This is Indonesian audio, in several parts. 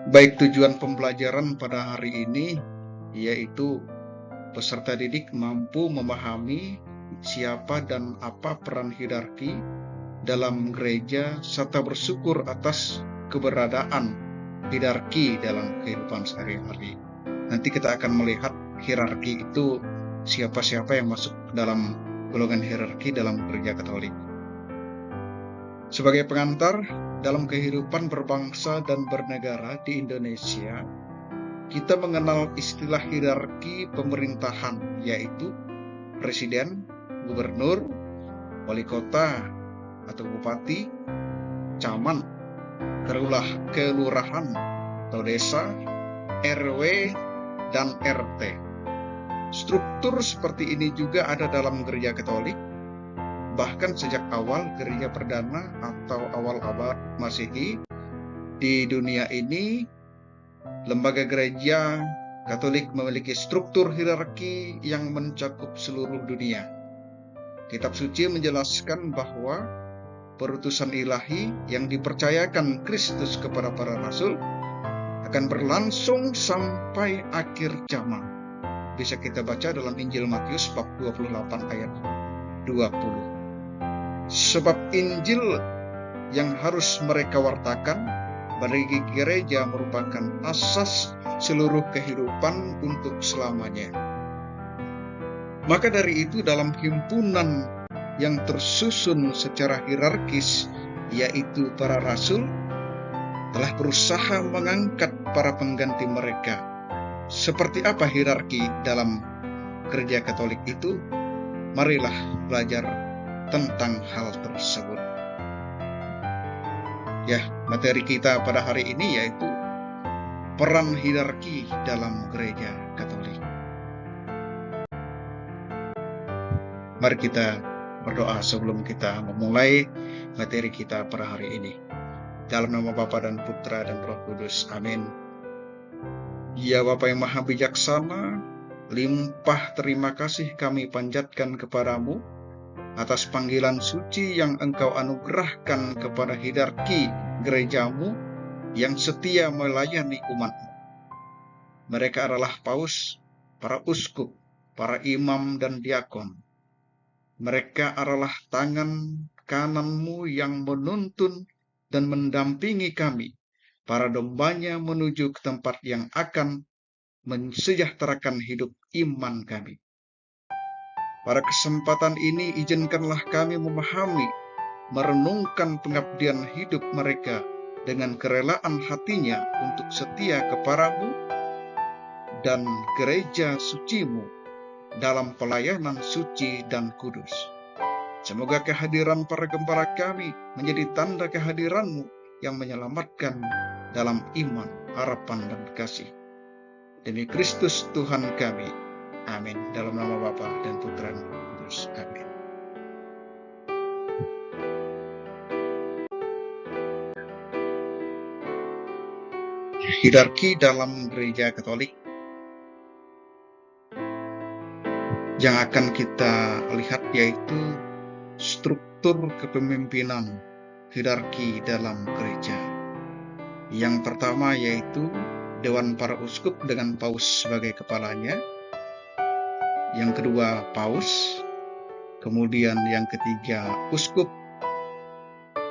Baik, tujuan pembelajaran pada hari ini yaitu peserta didik mampu memahami siapa dan apa peran hierarki dalam gereja serta bersyukur atas keberadaan hierarki dalam kehidupan sehari-hari. Nanti kita akan melihat hierarki itu siapa-siapa yang masuk dalam golongan hierarki dalam gereja Katolik. Sebagai pengantar, dalam kehidupan berbangsa dan bernegara di Indonesia, kita mengenal istilah hierarki pemerintahan, yaitu presiden, gubernur, wali kota atau bupati, camat, kelurahan atau desa, RW, dan RT. Struktur seperti ini juga ada dalam gereja Katolik. Bahkan sejak awal gereja perdana atau awal abad Masehi di dunia ini, lembaga gereja Katolik memiliki struktur hierarki yang mencakup seluruh dunia. Kitab suci menjelaskan bahwa perutusan ilahi yang dipercayakan Kristus kepada para rasul akan berlangsung sampai akhir zaman. Bisa kita baca dalam Injil Matius bab 28 ayat 20. Sebab Injil yang harus mereka wartakan bagi gereja merupakan asas seluruh kehidupan untuk selamanya. Maka dari itu dalam himpunan yang tersusun secara hierarkis, yaitu para rasul, telah berusaha mengangkat para pengganti mereka. Seperti apa hierarki dalam gereja Katolik itu? Marilah belajar tentang hal tersebut. Materi kita pada hari ini yaitu peran hierarki dalam gereja Katolik. Mari kita berdoa sebelum kita memulai materi kita pada hari ini. Dalam nama Bapa dan Putra dan Roh Kudus. Amin. Ya Bapa yang Maha Bijaksana, limpah terima kasih kami panjatkan kepadamu atas panggilan suci yang Engkau anugerahkan kepada hierarki gerejamu yang setia melayani umat-Mu. Mereka adalah paus, para uskup, para imam dan diakon. Mereka adalah tangan kanan-Mu yang menuntun dan mendampingi kami, para dombanya menuju ke tempat yang akan mensejahterakan hidup iman kami. Pada kesempatan ini, izinkanlah kami memahami, merenungkan pengabdian hidup mereka dengan kerelaan hatinya untuk setia kepadamu dan gereja suci-Mu dalam pelayanan suci dan kudus. Semoga kehadiran para gembala kami menjadi tanda kehadiran-Mu yang menyelamatkan dalam iman, harapan, dan kasih. Demi Kristus Tuhan kami. Amin. Dalam nama Bapa dan Putra dan Roh Kudus. Amin. Hierarki dalam gereja Katolik yang akan kita lihat yaitu struktur kepemimpinan hierarki dalam gereja. Yang pertama yaitu Dewan Para Uskup dengan paus sebagai kepalanya. Yang kedua paus, kemudian yang ketiga uskup,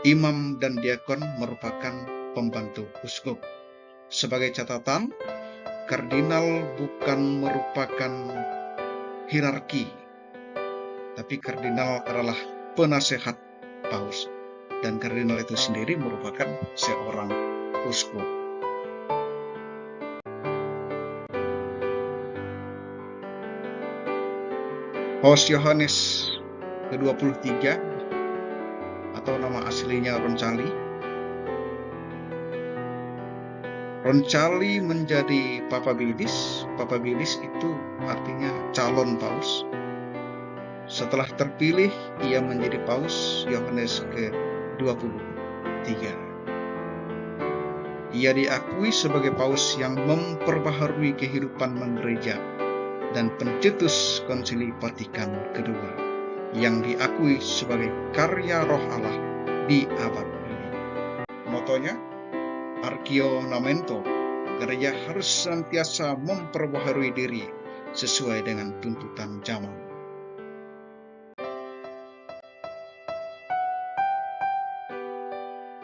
imam dan diakon merupakan pembantu uskup. Sebagai catatan, kardinal bukan merupakan hierarki, tapi kardinal adalah penasehat paus, dan kardinal itu sendiri merupakan seorang uskup. Paus Yohanes ke-23 atau nama aslinya Roncalli. Roncalli menjadi Papabilis. Papabilis itu artinya calon paus. Setelah terpilih, ia menjadi Paus Yohanes ke-23. Ia diakui sebagai paus yang memperbaharui kehidupan menggereja dan pencetus Konsili Vatikan kedua, yang diakui sebagai karya Roh Allah di abad ini. Motonya, Archionamento, gereja harus senantiasa memperbaharui diri sesuai dengan tuntutan zaman.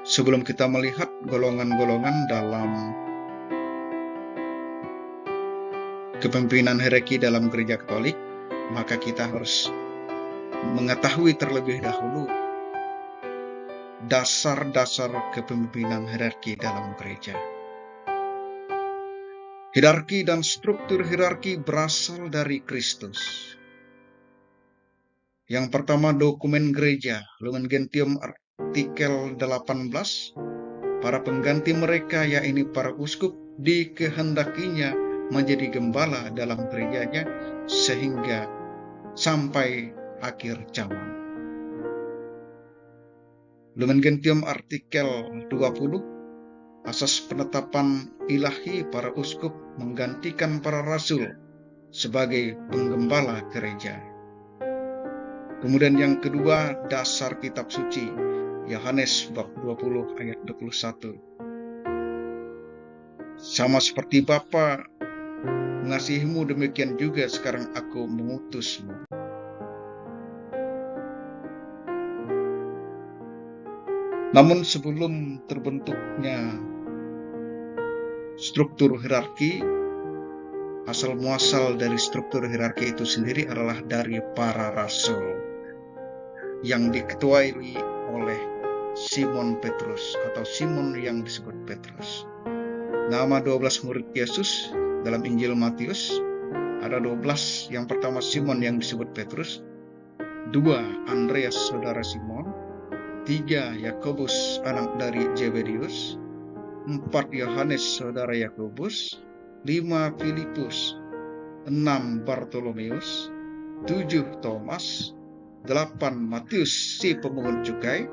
Sebelum kita melihat golongan-golongan dalam kepemimpinan hierarki dalam gereja Katolik, maka kita harus mengetahui terlebih dahulu dasar-dasar kepemimpinan hierarki dalam gereja. Hierarki dan struktur hierarki berasal dari Kristus. Yang pertama, dokumen gereja, Lumen Gentium artikel 18, para pengganti mereka, yaitu para uskup, dikehendakinya menjadi gembala dalam gerejanya sehingga sampai akhir zaman. Lumen Gentium artikel 20, asas penetapan ilahi para uskup menggantikan para rasul sebagai penggembala gereja. Kemudian yang kedua, dasar kitab suci, Yohanes bab 20 ayat 21. Sama seperti Bapa mengasihimu, demikian juga sekarang aku mengutusmu. Namun sebelum terbentuknya struktur hierarki, asal muasal dari struktur hierarki itu sendiri adalah dari para rasul yang diketuai oleh Simon Petrus atau Simon yang disebut Petrus. Nama 12 murid Yesus dalam Injil Matius ada 12. Yang pertama Simon yang disebut Petrus, 2 Andreas saudara Simon, 3 Yakobus anak dari Zebedius, 4 Yohanes saudara Yakobus, 5 Filipus, 6 Bartolomeus, 7 Thomas, 8 Matius si pemungut cukai,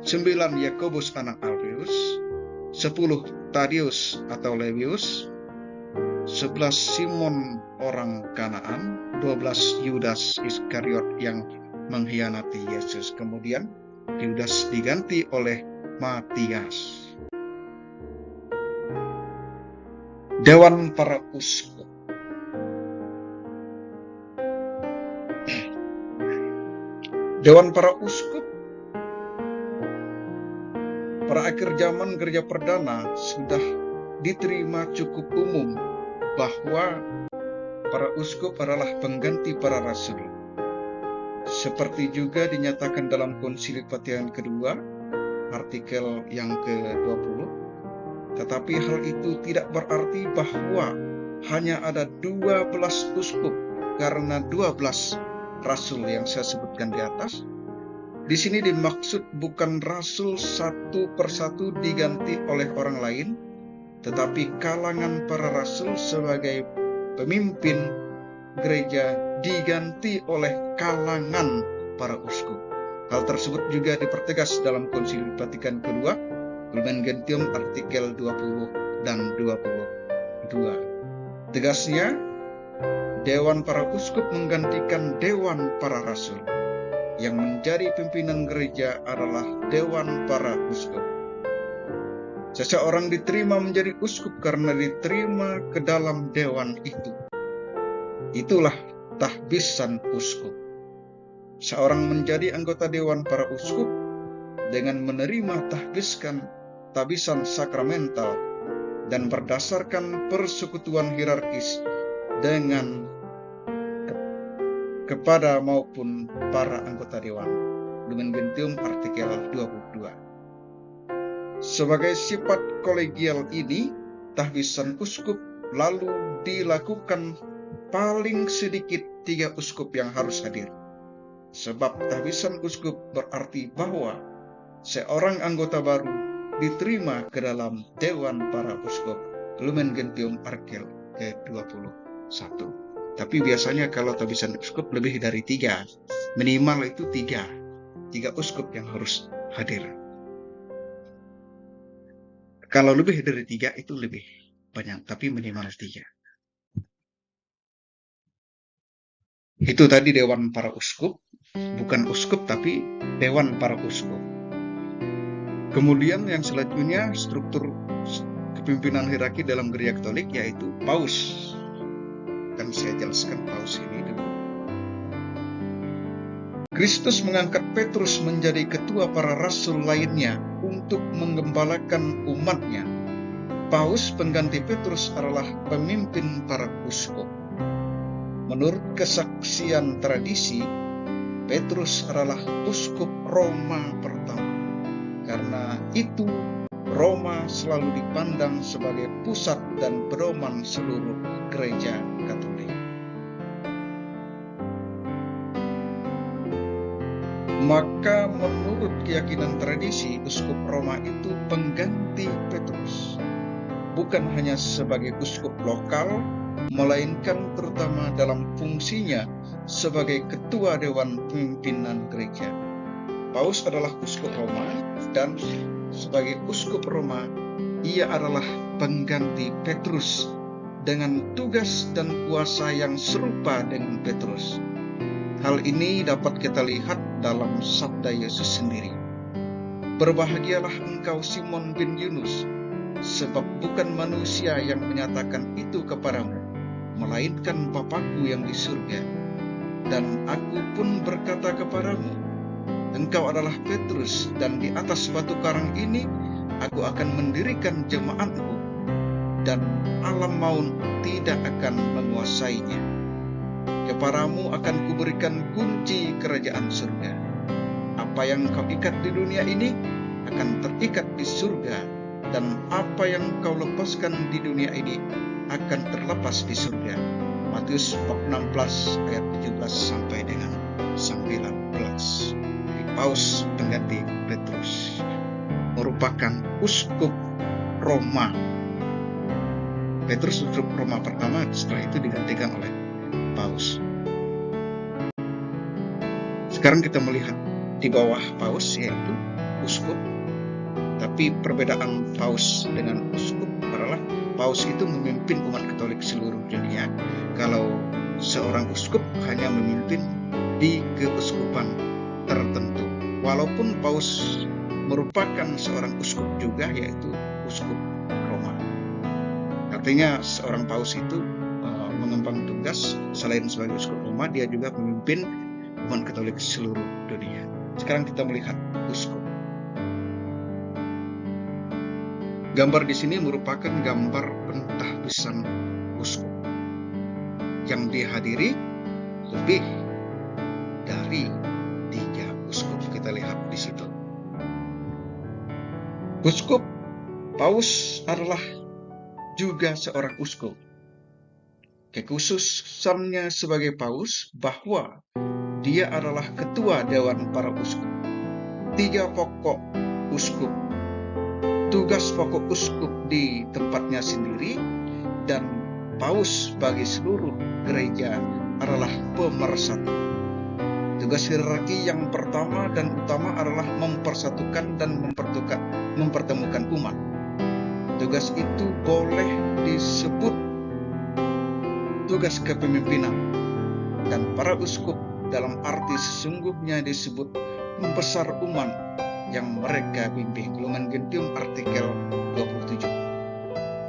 9 Yakobus anak Alfeus, 10 Tadius atau Levius, 11 Simon orang Kanaan, 12 Yudas Iskariot yang mengkhianati Yesus. Kemudian Yudas diganti oleh Matias. Dewan para uskup. Dewan para uskup pada akhir zaman gereja perdana sudah diterima cukup umum bahwa para uskup adalah pengganti para rasul. Seperti juga dinyatakan dalam Konsili Vatikan kedua, artikel yang ke-20. Tetapi hal itu tidak berarti bahwa hanya ada 12 uskup karena 12 rasul yang saya sebutkan di atas. Di sini dimaksud bukan rasul satu persatu diganti oleh orang lain, tetapi kalangan para rasul sebagai pemimpin gereja diganti oleh kalangan para uskup. Hal tersebut juga dipertegas dalam Konsili Vatikan kedua, Lumen Gentium artikel 20 dan 22. Tegasnya, Dewan para uskup menggantikan Dewan para rasul. Yang menjadi pimpinan gereja adalah Dewan para uskup. Seseorang diterima menjadi uskup karena diterima ke dalam dewan itu. Itulah tahbisan uskup. Seorang menjadi anggota Dewan para uskup dengan menerima tahbisan sakramental dan berdasarkan persekutuan hierarkis dengan kepada maupun para anggota dewan. Lumen Gentium artikel 22. Sebagai sifat kolegial ini, tahbisan uskup lalu dilakukan paling sedikit 3 uskup yang harus hadir. Sebab tahbisan uskup berarti bahwa seorang anggota baru diterima ke dalam Dewan para uskup. Lumen Gentium artikel ke-21. Tapi biasanya kalau tahbisan uskup lebih dari 3, minimal itu 3 uskup yang harus hadir. Kalau lebih dari 3 itu lebih banyak, tapi minimal 3. Itu tadi Dewan para uskup, bukan uskup tapi Dewan para uskup. Kemudian yang selanjutnya struktur kepemimpinan hierarki dalam gereja Katolik, yaitu Paus. Akan saya jelaskan Paus ini dulu. Kristus mengangkat Petrus menjadi ketua para rasul lainnya untuk menggembalakan umatnya. Paus pengganti Petrus adalah pemimpin para uskup. Menurut kesaksian tradisi, Petrus adalah uskup Roma pertama. Karena itu, Roma selalu dipandang sebagai pusat dan pedoman seluruh gereja Katolik. Maka menurut keyakinan tradisi, uskup Roma itu pengganti Petrus. Bukan hanya sebagai uskup lokal, melainkan terutama dalam fungsinya sebagai ketua dewan pimpinan gereja. Paus adalah uskup Roma, dan sebagai uskup Roma, ia adalah pengganti Petrus dengan tugas dan kuasa yang serupa dengan Petrus. Hal ini dapat kita lihat dalam sabda Yesus sendiri. Berbahagialah engkau Simon bin Yunus, sebab bukan manusia yang menyatakan itu kepadamu, melainkan Bapa-Ku yang di surga. Dan aku pun berkata kepadamu, engkau adalah Petrus, dan di atas batu karang ini aku akan mendirikan jemaatku, dan alam maut tidak akan menguasainya. Kepadamu akan kuberikan kunci kerajaan surga. Apa yang kau ikat di dunia ini akan terikat di surga, dan apa yang kau lepaskan di dunia ini akan terlepas di surga. Matius 16 ayat 17 sampai dengan 19. Paus pengganti Petrus merupakan uskup Roma. Petrus uskup Roma pertama, setelah itu digantikan oleh Paus. Sekarang kita melihat di bawah Paus, yaitu uskup. Tapi perbedaan Paus dengan uskup adalah Paus itu memimpin umat Katolik seluruh dunia. Kalau seorang uskup hanya memimpin di keuskupan tertentu. Walaupun Paus merupakan seorang uskup juga, yaitu uskup Roma. Artinya seorang Paus itu mengemban tugas selain sebagai uskup Roma, dia juga memimpin umat Katolik seluruh dunia. Sekarang kita melihat uskup. Gambar di sini merupakan gambar pentahbisan uskup yang dihadiri lebih dari 3 uskup. Kita lihat di situ. Uskup Paus adalah juga seorang uskup. Kekhususannya sebagai Paus bahwa dia adalah ketua dewan para uskup. 3 pokok uskup. Tugas pokok uskup di tempatnya sendiri, dan Paus bagi seluruh gereja adalah pemersatu. Tugas hierarki yang pertama dan utama adalah mempersatukan dan mempertemukan umat. Tugas itu boleh disebut tugas kepemimpinan, dan para uskup dalam arti sesungguhnya disebut pembesar umat yang mereka bimbing. Lumen Gentium artikel 27.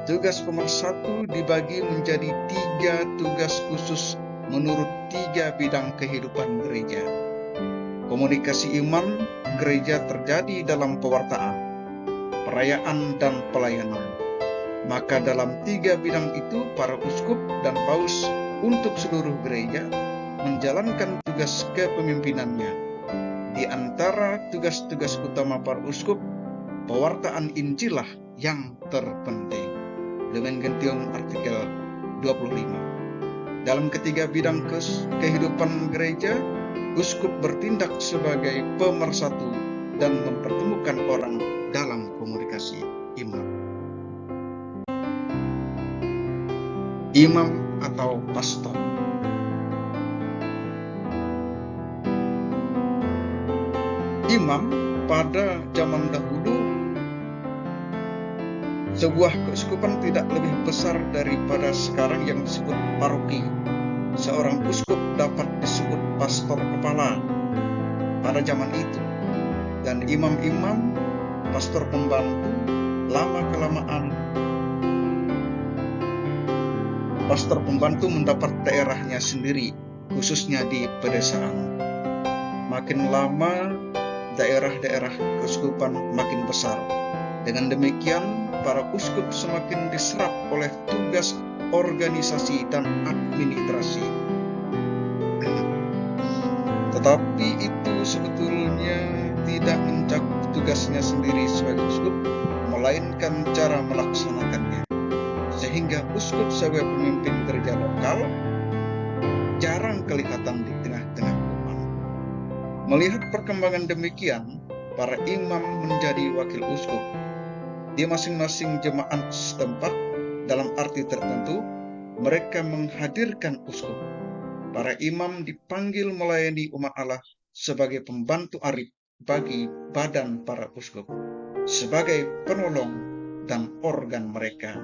Tugas pemersatu dibagi menjadi 3 tugas khusus menurut 3 bidang kehidupan gereja. Komunikasi iman gereja terjadi dalam pewartaan, perayaan, dan pelayanan. Maka dalam 3 bidang itu para uskup dan Paus untuk seluruh gereja menjalankan tugas kepemimpinannya. Di antara tugas-tugas utama para uskup, pewartaan Injil lah yang terpenting. Lumen Gentium artikel 25. Dalam ketiga bidang kehidupan gereja, uskup bertindak sebagai pemersatu dan mempertemukan orang dalam komunikasi iman. Imam atau pastor. Imam pada zaman dahulu, sebuah keuskupan tidak lebih besar daripada sekarang yang disebut paroki. Seorang uskup dapat disebut pastor kepala pada zaman itu. Dan imam-imam, pastor pembantu, lama-kelamaan pastor pembantu mendapat daerahnya sendiri, khususnya di pedesaan. Makin lama, daerah-daerah keuskupan makin besar. Dengan demikian, para uskup semakin diserap oleh tugas organisasi dan administrasi. Tetapi itu sebetulnya tidak mencakup tugasnya sendiri sebagai uskup, melainkan cara melaksanakannya. Sehingga uskup sebagai pemimpin gereja lokal jarang kelihatan di tengah-tengah umat. Melihat perkembangan demikian, para imam menjadi wakil uskup di masing-masing jemaat setempat. Dalam arti tertentu, mereka menghadirkan uskup. Para imam dipanggil melayani umat Allah sebagai pembantu arif bagi badan para uskup, sebagai penolong dan organ mereka.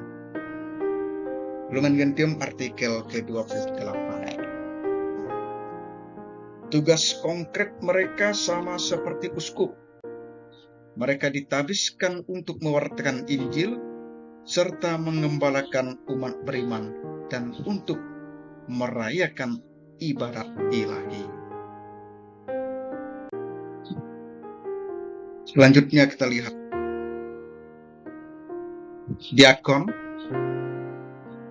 Lumen Gentium artikel ke-28. Tugas konkret mereka sama seperti uskup. Mereka ditabiskan untuk mewartakan Injil serta mengembalakan umat beriman dan untuk merayakan ibadat ilahi. Selanjutnya kita lihat diakon.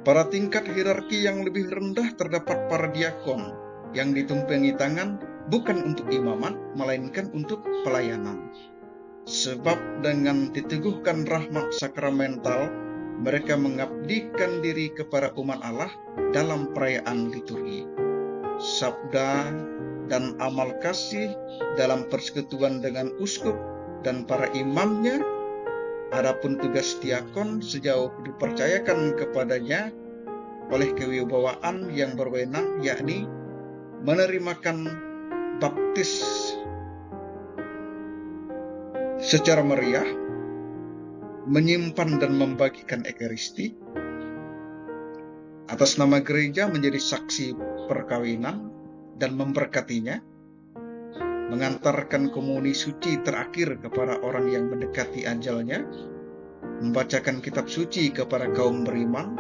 Pada tingkat hierarki yang lebih rendah terdapat para diakon yang ditumpangi tangan bukan untuk imamat, melainkan untuk pelayanan. Sebab dengan diteguhkan rahmat sakramental, mereka mengabdikan diri kepada umat Allah dalam perayaan liturgi, sabda, dan amal kasih dalam persekutuan dengan uskup dan para imamnya. Adapun tugas diakon sejauh dipercayakan kepadanya oleh kewibawaan yang berwenang, yakni menerimakan baptis secara meriah, menyimpan dan membagikan ekaristi, atas nama gereja menjadi saksi perkawinan dan memberkatinya, mengantarkan komuni suci terakhir kepada orang yang mendekati ajalnya, membacakan kitab suci kepada kaum beriman,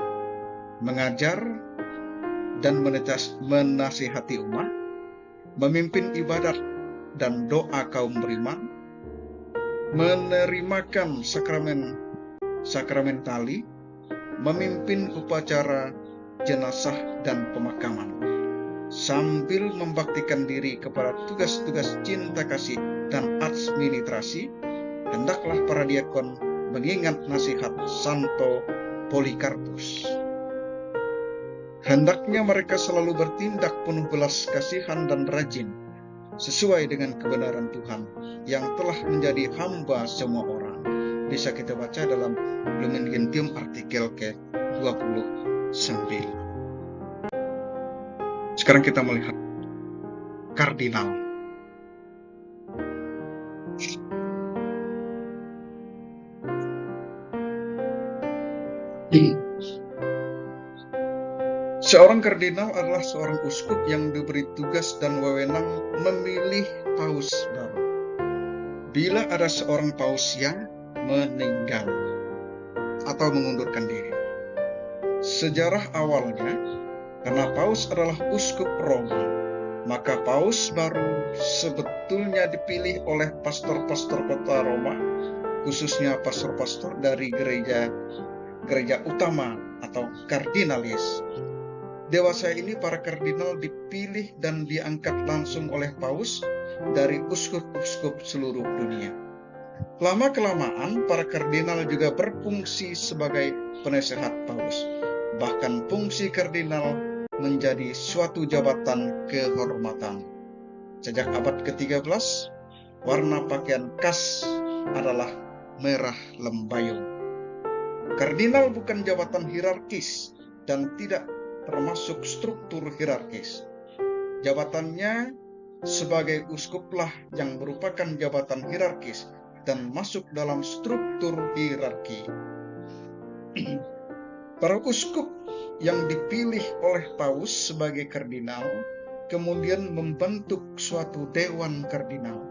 mengajar dan menasihati umat, memimpin ibadat dan doa kaum beriman, menerimakan sakramentali, memimpin upacara jenazah dan pemakaman, sambil membaktikan diri kepada tugas-tugas cinta kasih dan administrasi. Hendaklah para diakon mengingat nasihat Santo Polikarpus. Hendaknya mereka selalu bertindak penuh belas kasihan dan rajin, sesuai dengan kebenaran Tuhan yang telah menjadi hamba semua orang. Bisa kita baca dalam Lumen Gentium artikel ke-29. Sekarang kita melihat kardinal. Seorang kardinal adalah seorang uskup yang diberi tugas dan wewenang memilih paus baru bila ada seorang paus yang meninggal atau mengundurkan diri. Sejarah awalnya, karena paus adalah uskup Roma, maka paus baru sebetulnya dipilih oleh pastor-pastor kota Roma, khususnya pastor-pastor dari gereja utama atau kardinalis. Dewasa ini para kardinal dipilih dan diangkat langsung oleh paus dari uskup-uskup seluruh dunia. Lama-kelamaan para kardinal juga berfungsi sebagai penasehat paus. Bahkan fungsi kardinal menjadi suatu jabatan kehormatan. Sejak abad ke-13, warna pakaian khas adalah merah lembayung. Kardinal bukan jabatan hierarkis dan tidak termasuk struktur hierarkis. Jabatannya sebagai uskuplah yang merupakan jabatan hierarkis dan masuk dalam struktur hierarki. Para uskup yang dipilih oleh paus sebagai kardinal kemudian membentuk suatu dewan kardinal.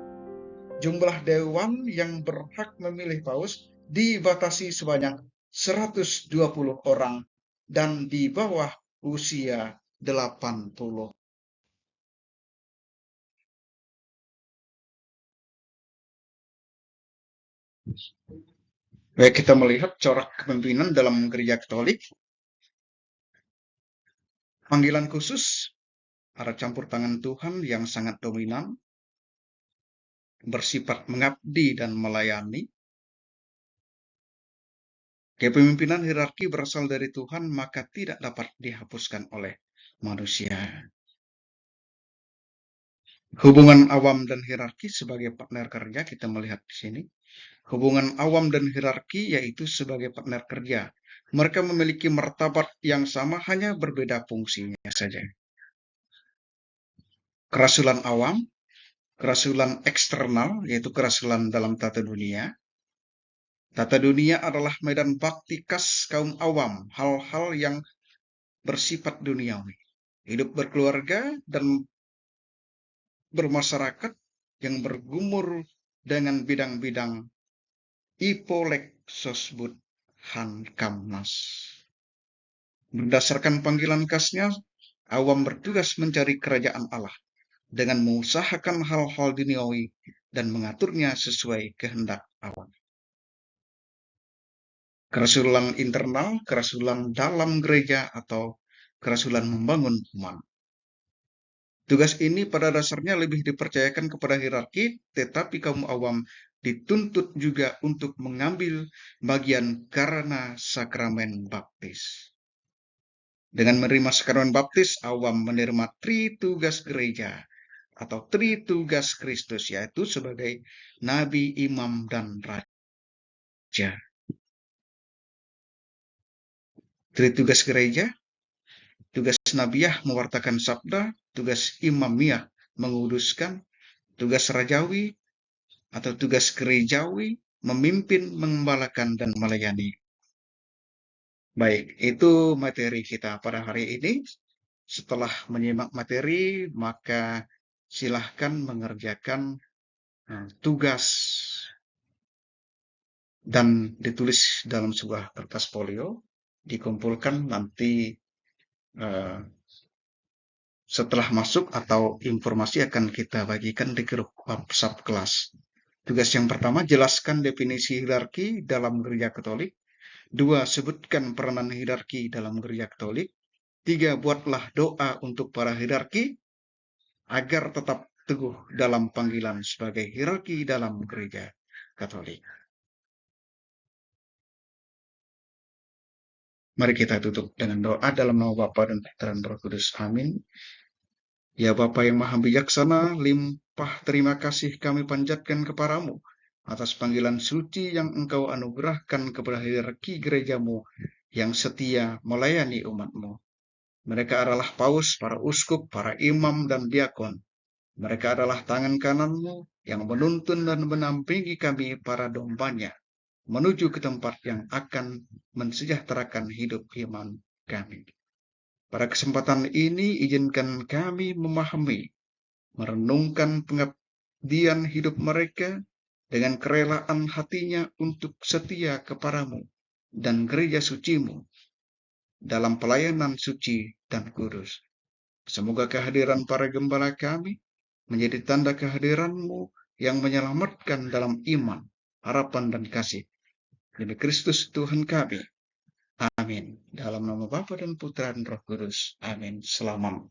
Jumlah dewan yang berhak memilih paus dibatasi sebanyak 120 orang dan di bawah usia 80. Baik, kita melihat corak kepemimpinan dalam gereja Katolik. Panggilan khusus, arah campur tangan Tuhan yang sangat dominan, bersifat mengabdi dan melayani. Kepemimpinan hierarki berasal dari Tuhan, maka tidak dapat dihapuskan oleh manusia. Hubungan awam dan hierarki sebagai partner kerja, kita melihat di sini. Hubungan awam dan hierarki yaitu sebagai partner kerja. Mereka memiliki martabat yang sama, hanya berbeda fungsinya saja. Kerasulan awam, kerasulan eksternal, yaitu kerasulan dalam tata dunia. Tata dunia adalah medan bakti khas kaum awam, hal-hal yang bersifat duniawi. Hidup berkeluarga dan bermasyarakat yang bergumur dengan bidang-bidang ipolek sosbud hankamnas. Berdasarkan panggilan khasnya, awam bertugas mencari kerajaan Allah dengan mengusahakan hal-hal duniawi dan mengaturnya sesuai kehendak awam. Kerasulan internal, kerasulan dalam gereja atau kerasulan membangun umat. Tugas ini pada dasarnya lebih dipercayakan kepada hierarki, tetapi kaum awam dituntut juga untuk mengambil bagian karena sakramen baptis. Dengan menerima sakramen baptis, awam menerima tritugas gereja atau tritugas Kristus, yaitu sebagai nabi, imam, dan raja. Tritugas gereja, tugas nabiah mewartakan sabda, tugas imamiah menguduskan, tugas rajawi atau tugas gerejawi memimpin, mengembalakan, dan melayani. Baik, itu materi kita pada hari ini. Setelah menyimak materi, maka silahkan mengerjakan tugas dan ditulis dalam sebuah kertas folio, dikumpulkan nanti setelah masuk atau informasi akan kita bagikan di grup WhatsApp kelas. Tugas yang pertama, jelaskan definisi hierarki dalam gereja Katolik. 2. Sebutkan peranan hierarki dalam gereja Katolik. 3. Buatlah doa untuk para hierarki agar tetap teguh dalam panggilan sebagai hierarki dalam gereja Katolik. Mari kita tutup dengan doa dalam nama Bapa dan Putra dan Roh Kudus. Amin. Ya Bapa yang Maha Bijaksana, limpah terima kasih kami panjatkan kepadamu atas panggilan suci yang Engkau anugerahkan kepada hierarki gerejamu yang setia melayani umatmu. Mereka adalah paus, para uskup, para imam, dan diakon. Mereka adalah tangan kananmu yang menuntun dan menampingi kami para dombanya menuju ke tempat yang akan mensejahterakan hidup iman kami. Pada kesempatan ini, izinkan kami memahami, merenungkan pengabdian hidup mereka dengan kerelaan hatinya untuk setia kepadamu dan gereja sucimu dalam pelayanan suci dan kudus. Semoga kehadiran para gembala kami menjadi tanda kehadiranmu yang menyelamatkan dalam iman, harapan, dan kasih. Demi Kristus Tuhan kami. Amin. Dalam nama Bapa dan Putra dan Roh Kudus. Amin. Selamat